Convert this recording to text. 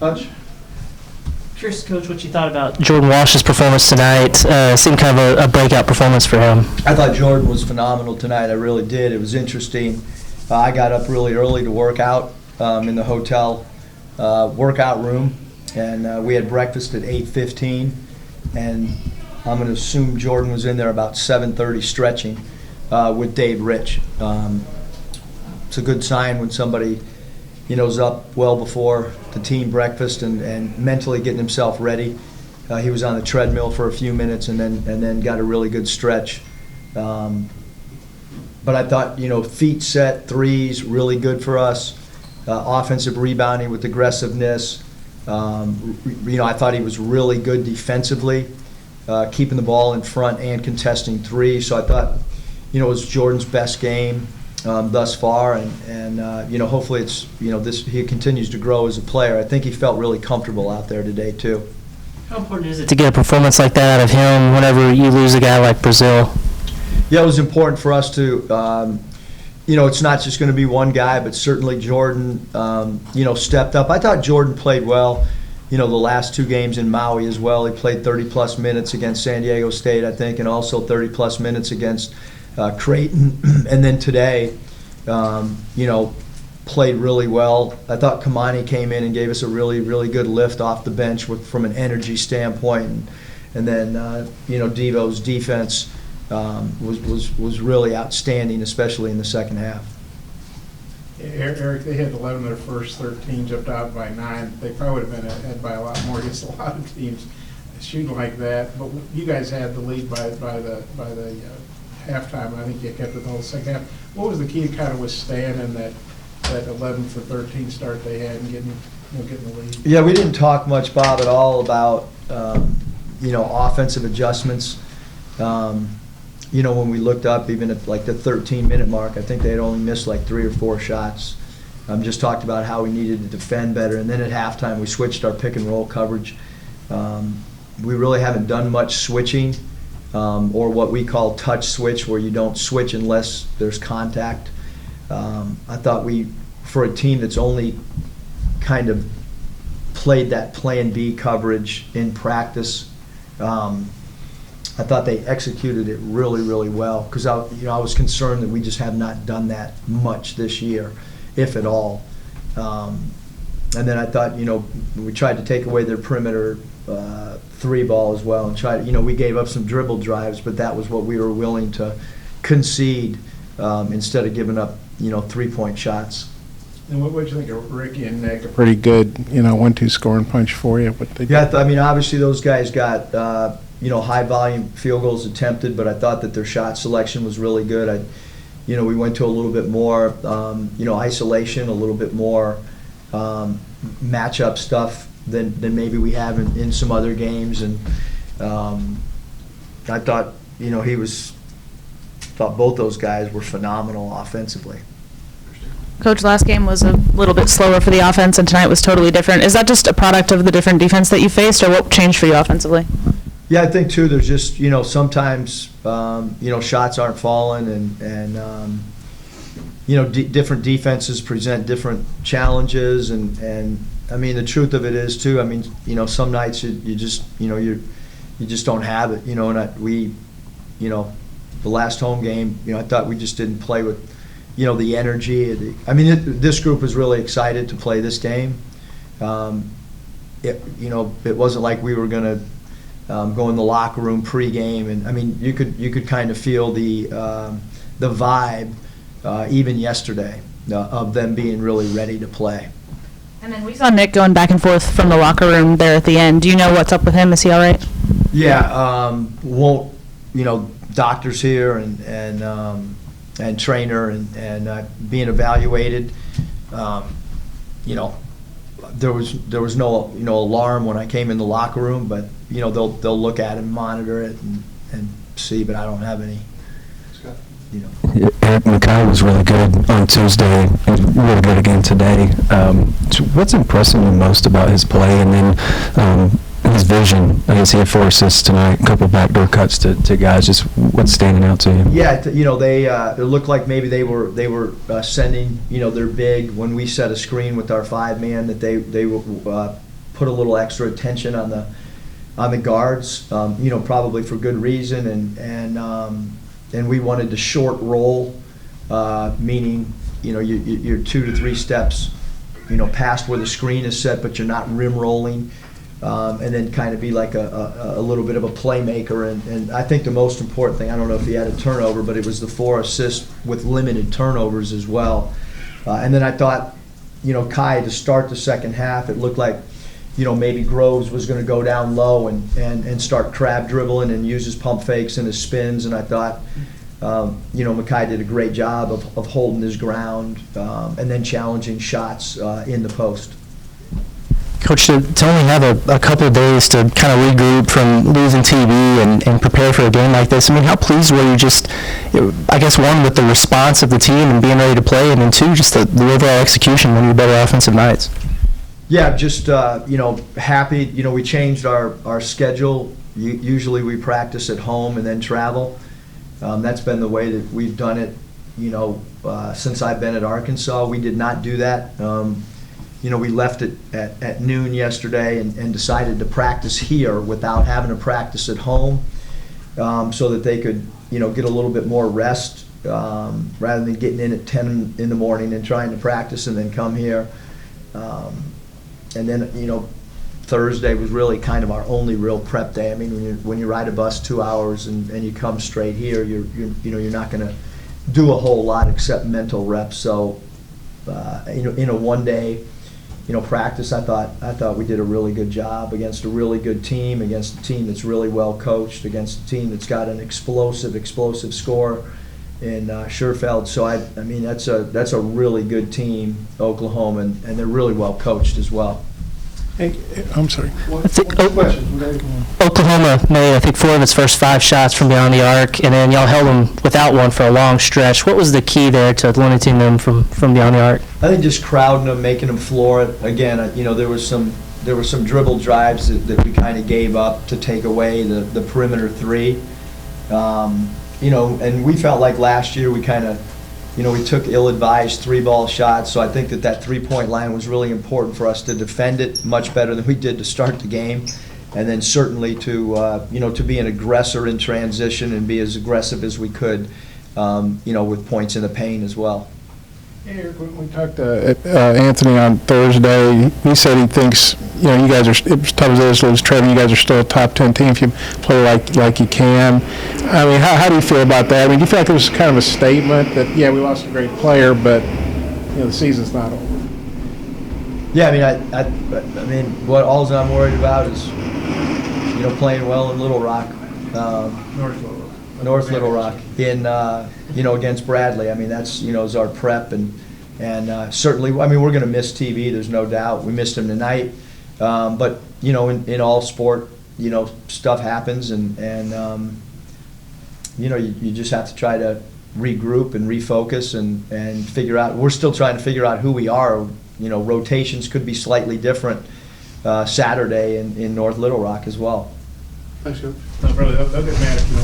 Hutch? Curious, Coach, what you thought about Jordan Walsh's performance tonight. Seemed kind of a breakout performance for him. I thought Jordan was phenomenal tonight. I really did. It was interesting. I got up really early to work out in the hotel workout room, and we had breakfast at 8:15, and I'm going to assume Jordan was in there about 7:30 stretching with Dave Rich. It's a good sign when somebody is up well before the team breakfast and mentally getting himself ready. He was on the treadmill for a few minutes and then got a really good stretch. But I thought, feet set, threes, really good for us. Offensive rebounding with aggressiveness. I thought he was really good defensively, keeping the ball in front and contesting threes. So I thought, it was Jordan's best game thus far, and hopefully it's he continues to grow as a player. I think he felt really comfortable out there today too. How important is it to get a performance like that out of him whenever you lose a guy like Brazil? Yeah, it was important for us to. It's not just going to be one guy, but certainly Jordan, stepped up. I thought Jordan played well. The last two games in Maui as well. He played 30-plus minutes against San Diego State, I think, and also 30-plus minutes against Creighton, and then today, played really well. I thought Kamani came in and gave us a really, really good lift off the bench from an energy standpoint, and then Devo's defense was really outstanding, especially in the second half. Eric, they had 11 of their first 13, jumped out by 9. They probably would have been ahead by a lot more against a lot of teams shooting like that. But you guys had the lead by the halftime. I think you kept it the whole second half. What was the key to kind of withstanding that 11 for 13 start they had and getting the lead? Yeah, we didn't talk much, Bob, at all about offensive adjustments. When we looked up, even at like the 13-minute mark, I think they had only missed like 3 or 4 shots. Just talked about how we needed to defend better, and then at halftime we switched our pick and roll coverage. We really haven't done much switching. Or what we call touch switch, where you don't switch unless there's contact. I thought for a team that's only kind of played that plan B coverage in practice, I thought they executed it really, really well, because I was concerned that we just have not done that much this year, if at all. And then I thought, we tried to take away their perimeter three ball as well, and tried. We gave up some dribble drives, but that was what we were willing to concede instead of giving up 3-point shots. And what did you think of Ricky and Nick? A pretty good 1-2 scoring punch for you. Obviously those guys got high volume field goals attempted, but I thought that their shot selection was really good. We went to a little bit more isolation, a little bit more matchup stuff than maybe we have in some other games, and I thought thought both those guys were phenomenal offensively. Coach, last game was a little bit slower for the offense, and tonight was totally different. Is that just a product of the different defense that you faced, or what changed for you offensively? Yeah, I think too. There's just sometimes shots aren't falling, and different defenses present different challenges, and I mean the truth of it is too. I mean some nights you just don't have it. The last home game, I thought we just didn't play with the energy. This group was really excited to play this game. It wasn't like we were going to go in the locker room pregame, and you could kind of feel the vibe even yesterday of them being really ready to play. And then we saw Nick going back and forth from the locker room there at the end. Do you know what's up with him? Is he all right? Yeah, doctors here and trainer and being evaluated. There was no alarm when I came in the locker room, but they'll look at it and monitor it and see. But I don't have any. Eric Mackay was really good on Tuesday. Really good again today. What's impressing you most about his play, and then his vision? I guess he had 4 assists tonight, a couple backdoor cuts to guys. Just what's standing out to you? Yeah, they it looked like maybe they were sending their big when we set a screen with our 5-man, that they were put a little extra attention on the guards, probably for good reason, and we wanted to short roll, meaning, you're 2 to 3 steps, past where the screen is set, but you're not rim rolling, and then kind of be like a little bit of a playmaker. And I think the most important thing, I don't know if he had a turnover, but it was the 4 assists with limited turnovers as well. And then I thought, Kai, to start the second half, it looked like, maybe Groves was going to go down low and start crab dribbling and use his pump fakes and his spins. And I thought, Mackay did a great job of holding his ground and then challenging shots in the post. Coach, to only have a couple of days to kind of regroup from losing TV and prepare for a game like this, I mean, how pleased were you just, I guess, one, with the response of the team and being ready to play, and then two, just the overall execution, one of your better offensive nights? Yeah, just, happy. We changed our schedule. Usually we practice at home and then travel. That's been the way that we've done it, since I've been at Arkansas. We did not do that. We left it at noon yesterday and decided to practice here without having to practice at home, so that they could, get a little bit more rest, rather than getting in at 10 in the morning and trying to practice and then come here. And then, Thursday was really kind of our only real prep day. I mean, when you ride a bus 2 hours and you come straight here, you're not going to do a whole lot except mental reps. So, in a one-day, practice, I thought we did a really good job against a really good team, against a team that's really well coached, against a team that's got an explosive score in Scherfeld. So I mean, that's a really good team, Oklahoma, and they're really well coached as well. Hey, I'm sorry. I think Oklahoma made, 4 of its first 5 shots from beyond the arc, and then y'all held them without one for a long stretch. What was the key there to limiting them from beyond the arc? I think just crowding them, making them floor it. Again, there were some dribble drives that we kind of gave up to take away the perimeter 3. And we felt like last year we kind of, we took ill-advised 3-ball shots, so I think that 3-point line was really important for us to defend it much better than we did to start the game, and then certainly to to be an aggressor in transition and be as aggressive as we could, with points in the paint as well. Hey, Eric, when we talked to Anthony on Thursday, he said he thinks, you guys are, as tough as it is to lose Trevor, you guys are still a top 10 team if you play like you can. I mean, how do you feel about that? I mean, do you feel like it was kind of a statement that, yeah, we lost a great player, but, the season's not over? Yeah, I mean, what all I'm worried about is, playing well in Little Rock. North Little Rock in against Bradley. I mean, that's is our prep, and certainly, I mean, we're going to miss TV. There's no doubt. We missed him tonight, but in all sport, stuff happens, and you just have to try to regroup and refocus and figure out. We're still trying to figure out who we are. Rotations could be slightly different Saturday in North Little Rock as well. Thanks, Coach. No, brother, they'll get mad if you don't